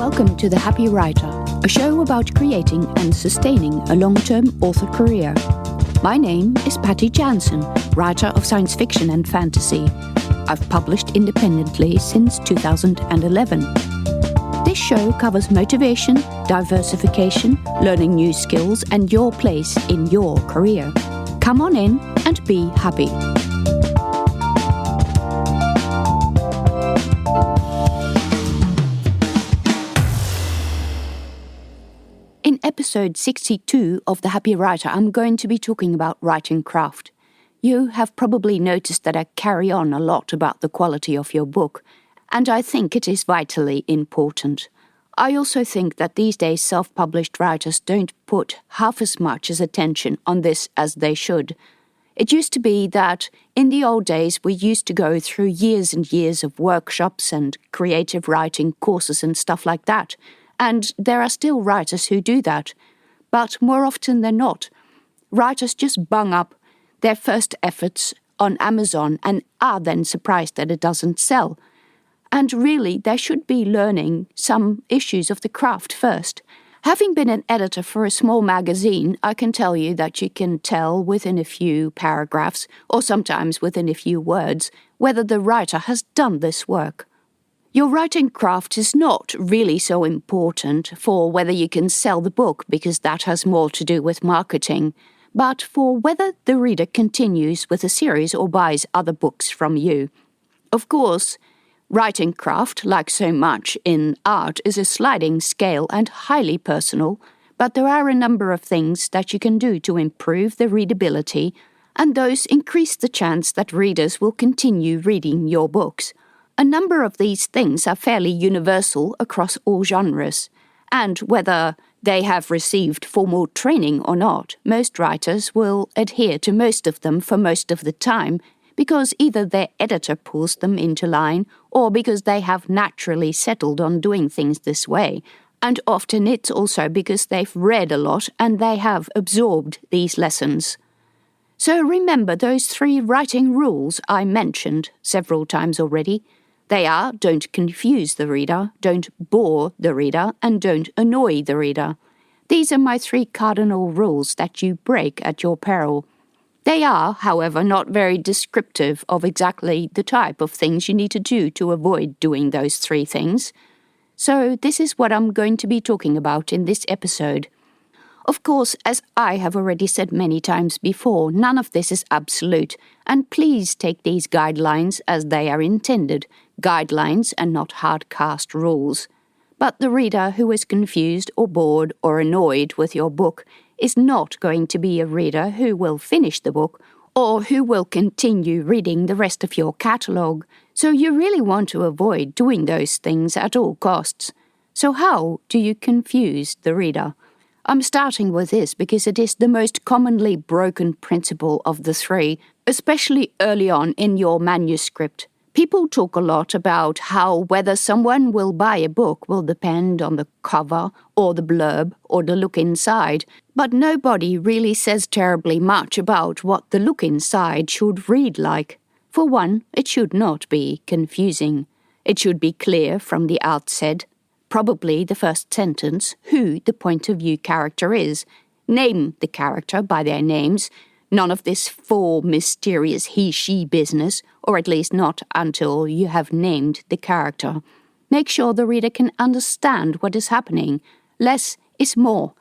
Welcome to The Happy Writer, a show about creating and sustaining a long-term author career. My name is Patty Jansen, writer of science fiction and fantasy. I've published independently since 2011. This show covers motivation, diversification, learning new skills, and your place in your career. Come on in and be happy. In episode 62 of The Happy Writer, I'm going to be talking about writing craft. You have probably noticed that I carry on a lot about the quality of your book, and I think it is vitally important. I also think that these days self-published writers don't put half as much as attention on this as they should. It used to be that in the old days we used to go through years and years of workshops and creative writing courses and stuff like that. And there are still writers who do that. But more often than not, writers just bung up their first efforts on Amazon and are then surprised that it doesn't sell. And really, they should be learning some issues of the craft first. Having been an editor for a small magazine, I can tell you that you can tell within a few paragraphs, or sometimes within a few words, whether the writer has done this work. Your writing craft is not really so important for whether you can sell the book, because that has more to do with marketing, but for whether the reader continues with a series or buys other books from you. Of course, writing craft, like so much in art, is a sliding scale and highly personal, but there are a number of things that you can do to improve the readability, and those increase the chance that readers will continue reading your books. A number of these things are fairly universal across all genres, and whether they have received formal training or not, most writers will adhere to most of them for most of the time, because either their editor pulls them into line or because they have naturally settled on doing things this way. And often it's also because they've read a lot and they have absorbed these lessons. So remember those 3 writing rules I mentioned several times already. They are: don't confuse the reader, don't bore the reader, and don't annoy the reader. These are my 3 cardinal rules that you break at your peril. They are, however, not very descriptive of exactly the type of things you need to do to avoid doing those 3 things. So this is what I'm going to be talking about in this episode. Of course, as I have already said many times before, none of this is absolute, and please take these guidelines as they are intended, guidelines and not hard-cast rules. But the reader who is confused or bored or annoyed with your book is not going to be a reader who will finish the book or who will continue reading the rest of your catalogue, so you really want to avoid doing those things at all costs. So how do you confuse the reader? I'm starting with this because it is the most commonly broken principle of the 3, especially early on in your manuscript. People talk a lot about how whether someone will buy a book will depend on the cover or the blurb or the look inside, but nobody really says terribly much about what the look inside should read like. For one, it should not be confusing. It should be clear from the outset, probably the first sentence, who the point of view character is. Name the character by their names. None of this mysterious he-she business, or at least not until you have named the character. Make sure the reader can understand what is happening. Less is more.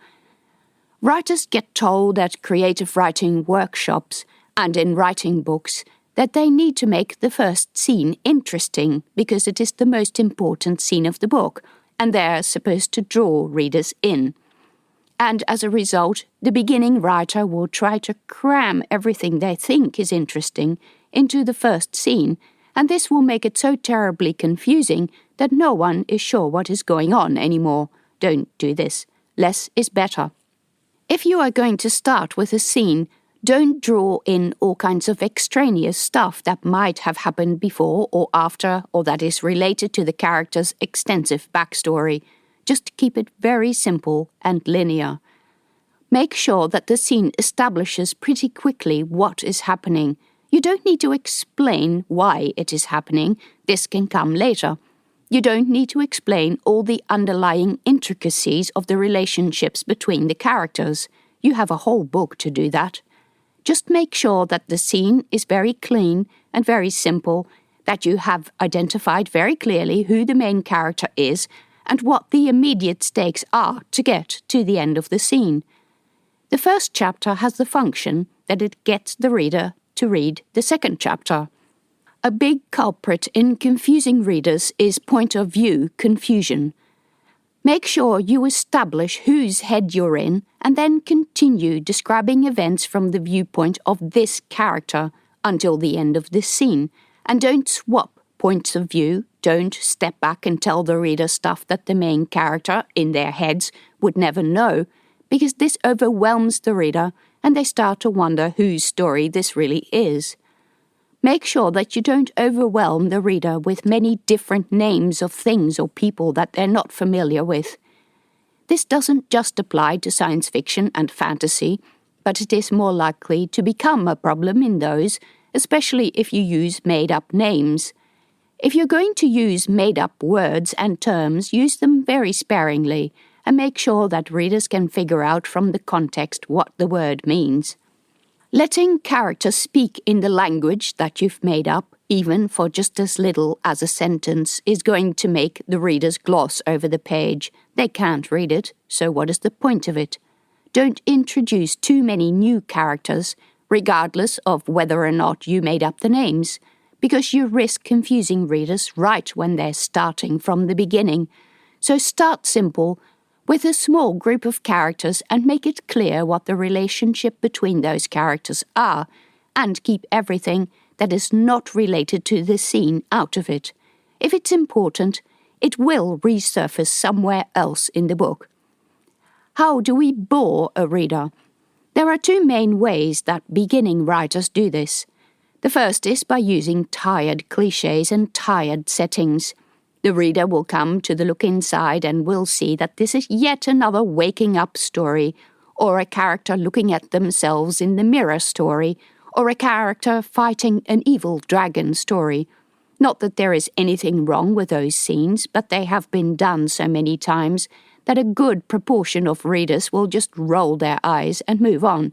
Writers get told at creative writing workshops and in writing books that they need to make the first scene interesting because it is the most important scene of the book, and they're supposed to draw readers in. And as a result, the beginning writer will try to cram everything they think is interesting into the first scene, and this will make it so terribly confusing that no one is sure what is going on anymore. Don't do this. Less is better. If you are going to start with a scene, don't draw in all kinds of extraneous stuff that might have happened before or after, or that is related to the character's extensive backstory. Just keep it very simple and linear. Make sure that the scene establishes pretty quickly what is happening. You don't need to explain why it is happening. This can come later. You don't need to explain all the underlying intricacies of the relationships between the characters. You have a whole book to do that. Just make sure that the scene is very clean and very simple, that you have identified very clearly who the main character is and what the immediate stakes are to get to the end of the scene. The first chapter has the function that it gets the reader to read the second chapter. A big culprit in confusing readers is point of view confusion. Make sure you establish whose head you're in and then continue describing events from the viewpoint of this character until the end of this scene. And don't swap points of view. Don't step back and tell the reader stuff that the main character, in their heads, would never know, because this overwhelms the reader and they start to wonder whose story this really is. Make sure that you don't overwhelm the reader with many different names of things or people that they're not familiar with. This doesn't just apply to science fiction and fantasy, but it is more likely to become a problem in those, especially if you use made-up names. If you're going to use made-up words and terms, use them very sparingly and make sure that readers can figure out from the context what the word means. Letting characters speak in the language that you've made up, even for just as little as a sentence, is going to make the readers gloss over the page. They can't read it, so what is the point of it? Don't introduce too many new characters, regardless of whether or not you made up the names, because you risk confusing readers right when they're starting from the beginning. So start simple, with a small group of characters, and make it clear what the relationship between those characters are, and keep everything that is not related to the scene out of it. If it's important, it will resurface somewhere else in the book. How do we bore a reader? There are two main ways that beginning writers do this. The first is by using tired cliches and tired settings. The reader will come to the look inside and will see that this is yet another waking up story, or a character looking at themselves in the mirror story, or a character fighting an evil dragon story. Not that there is anything wrong with those scenes, but they have been done so many times that a good proportion of readers will just roll their eyes and move on.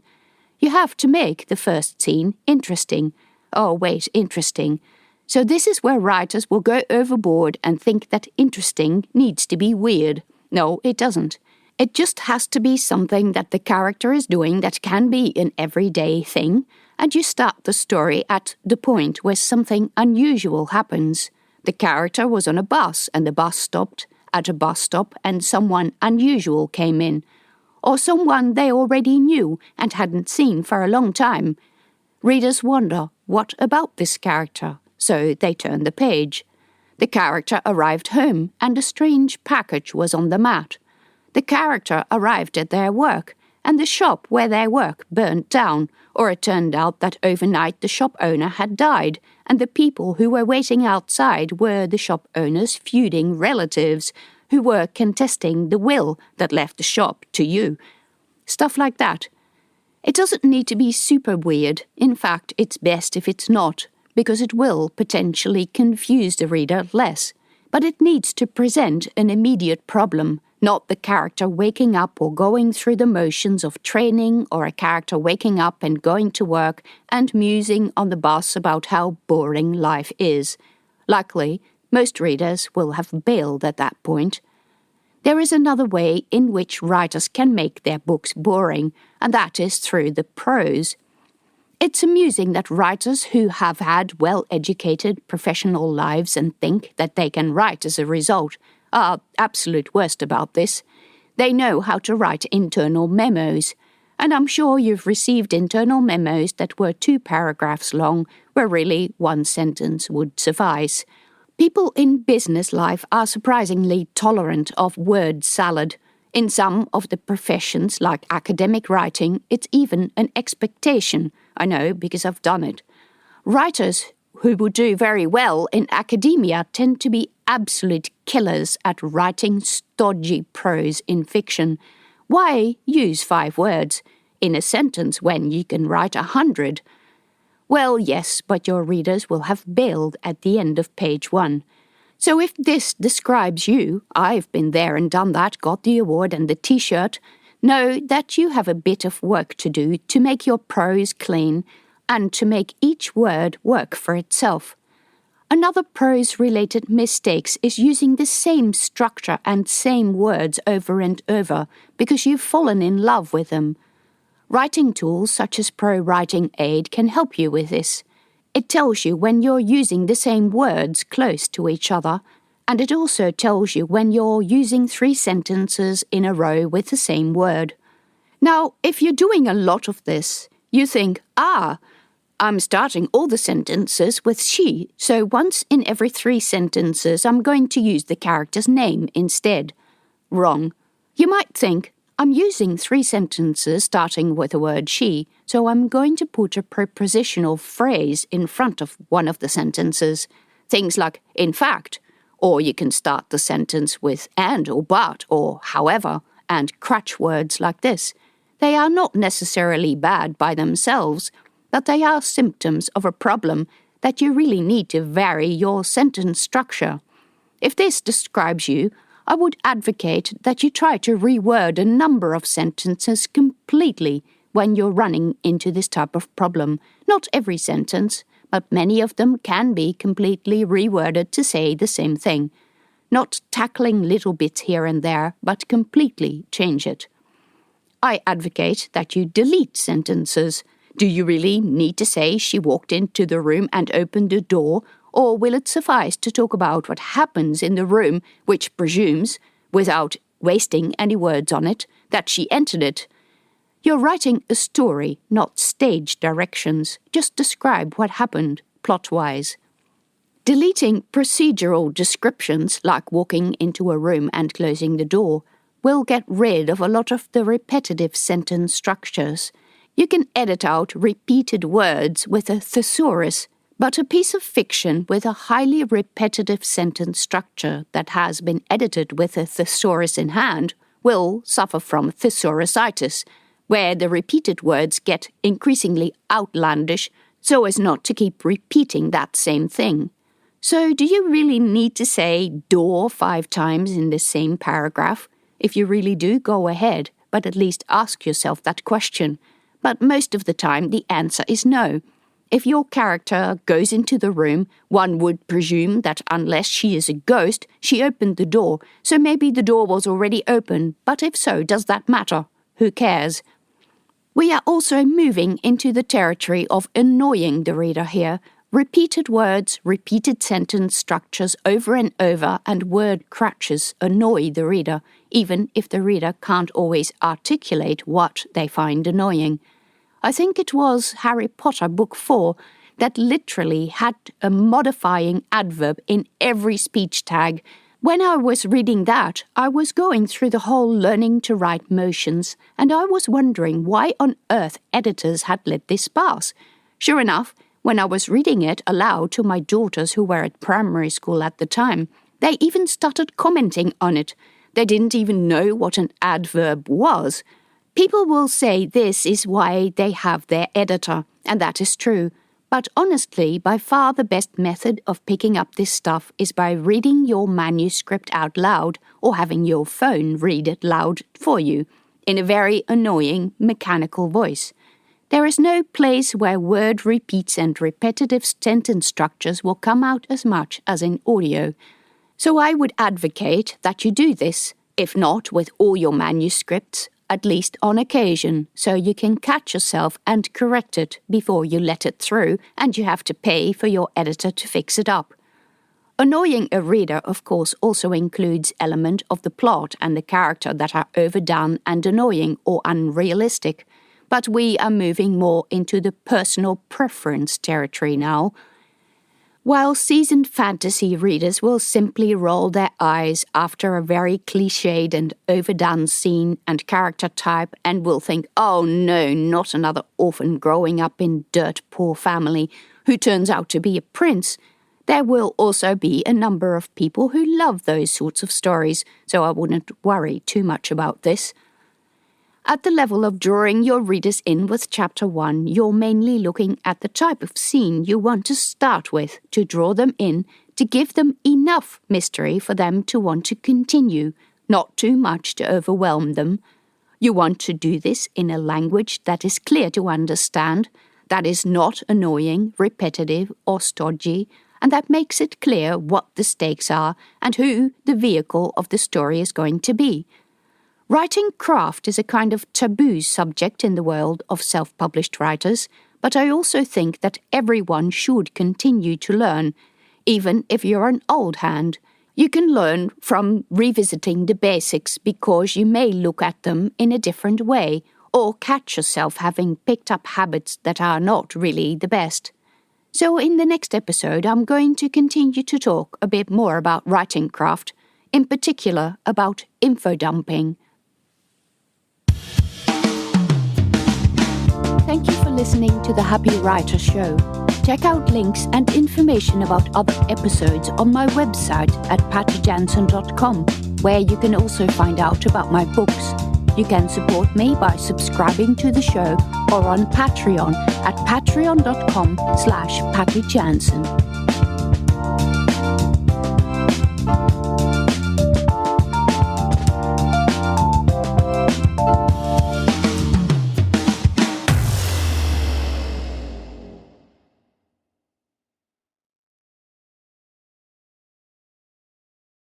You have to make the first scene interesting. Interesting. So this is where writers will go overboard and think that interesting needs to be weird. No, it doesn't. It just has to be something that the character is doing that can be an everyday thing, and you start the story at the point where something unusual happens. The character was on a bus and the bus stopped at a bus stop and someone unusual came in, or someone they already knew and hadn't seen for a long time. Readers wonder, what about this character? So they turn the page. The character arrived home and a strange package was on the mat. The character arrived at their work and the shop where they work burnt down, or it turned out that overnight the shop owner had died and the people who were waiting outside were the shop owner's feuding relatives who were contesting the will that left the shop to you. Stuff like that. It doesn't need to be super weird. In fact, it's best if it's not, because it will potentially confuse the reader less. But it needs to present an immediate problem, not the character waking up or going through the motions of training, or a character waking up and going to work and musing on the bus about how boring life is. Likely, most readers will have bailed at that point. There is another way in which writers can make their books boring, and that is through the prose. It's amusing that writers who have had well-educated professional lives and think that they can write as a result are absolute worst about this. They know how to write internal memos, and I'm sure you've received internal memos that were 2 paragraphs long, where really 1 sentence would suffice. People in business life are surprisingly tolerant of word salad. In some of the professions, like academic writing, it's even an expectation. I know, because I've done it. Writers who would do very well in academia tend to be absolute killers at writing stodgy prose in fiction. Why use 5 words in a sentence when you can write 100? Well, yes, but your readers will have bailed at the end of page 1. So if this describes you, I've been there and done that, got the award and the t-shirt, know that you have a bit of work to do to make your prose clean and to make each word work for itself. Another prose-related mistake is using the same structure and same words over and over because you've fallen in love with them. Writing tools such as Pro Writing Aid can help you with this. It tells you when you're using the same words close to each other, and it also tells you when you're using 3 sentences in a row with the same word. Now, if you're doing a lot of this, you think, I'm starting all the sentences with she, so once in every 3 sentences I'm going to use the character's name instead. Wrong. You might think, I'm using 3 sentences starting with the word she, so I'm going to put a prepositional phrase in front of one of the sentences. Things like, in fact, or you can start the sentence with and or but or however, and crutch words like this. They are not necessarily bad by themselves, but they are symptoms of a problem that you really need to vary your sentence structure. If this describes you, I would advocate that you try to reword a number of sentences completely when you're running into this type of problem. Not every sentence, but many of them can be completely reworded to say the same thing. Not tackling little bits here and there, but completely change it. I advocate that you delete sentences. Do you really need to say she walked into the room and opened the door? Or will it suffice to talk about what happens in the room, which presumes, without wasting any words on it, that she entered it? You're writing a story, not stage directions. Just describe what happened, plot-wise. Deleting procedural descriptions, like walking into a room and closing the door, will get rid of a lot of the repetitive sentence structures. You can edit out repeated words with a thesaurus, but a piece of fiction with a highly repetitive sentence structure that has been edited with a thesaurus in hand will suffer from thesaurus-itis, where the repeated words get increasingly outlandish so as not to keep repeating that same thing. So do you really need to say door 5 times in the same paragraph? If you really do, go ahead, but at least ask yourself that question. But most of the time the answer is no. If your character goes into the room, one would presume that unless she is a ghost, she opened the door, so maybe the door was already open, but if so, does that matter? Who cares? We are also moving into the territory of annoying the reader here. Repeated words, repeated sentence structures over and over, and word crutches annoy the reader, even if the reader can't always articulate what they find annoying. I think it was Harry Potter Book 4 that literally had a modifying adverb in every speech tag. When I was reading that, I was going through the whole learning to write motions, and I was wondering why on earth editors had let this pass. Sure enough, when I was reading it aloud to my daughters who were at primary school at the time, they even started commenting on it. They didn't even know what an adverb was. People will say this is why they have their editor, and that is true. But honestly, by far the best method of picking up this stuff is by reading your manuscript out loud or having your phone read it loud for you, in a very annoying, mechanical voice. There is no place where word repeats and repetitive sentence structures will come out as much as in audio. So I would advocate that you do this, if not with all your manuscripts, at least on occasion, so you can catch yourself and correct it before you let it through and you have to pay for your editor to fix it up. Annoying a reader, of course, also includes elements of the plot and the character that are overdone and annoying or unrealistic, but we are moving more into the personal preference territory now. While seasoned fantasy readers will simply roll their eyes after a very cliched and overdone scene and character type and will think, oh no, not another orphan growing up in dirt-poor family who turns out to be a prince, there will also be a number of people who love those sorts of stories, so I wouldn't worry too much about this. At the level of drawing your readers in with Chapter 1, you're mainly looking at the type of scene you want to start with to draw them in to give them enough mystery for them to want to continue, not too much to overwhelm them. You want to do this in a language that is clear to understand, that is not annoying, repetitive, or stodgy, and that makes it clear what the stakes are and who the vehicle of the story is going to be. Writing craft is a kind of taboo subject in the world of self-published writers, but I also think that everyone should continue to learn, even if you're an old hand. You can learn from revisiting the basics because you may look at them in a different way or catch yourself having picked up habits that are not really the best. So in the next episode, I'm going to continue to talk a bit more about writing craft, in particular about info dumping. Thank you for listening to the Happy Writer Show. Check out links and information about other episodes on my website at pattyjansen.com, where you can also find out about my books. You can support me by subscribing to the show or on Patreon at patreon.com/pattyjansen.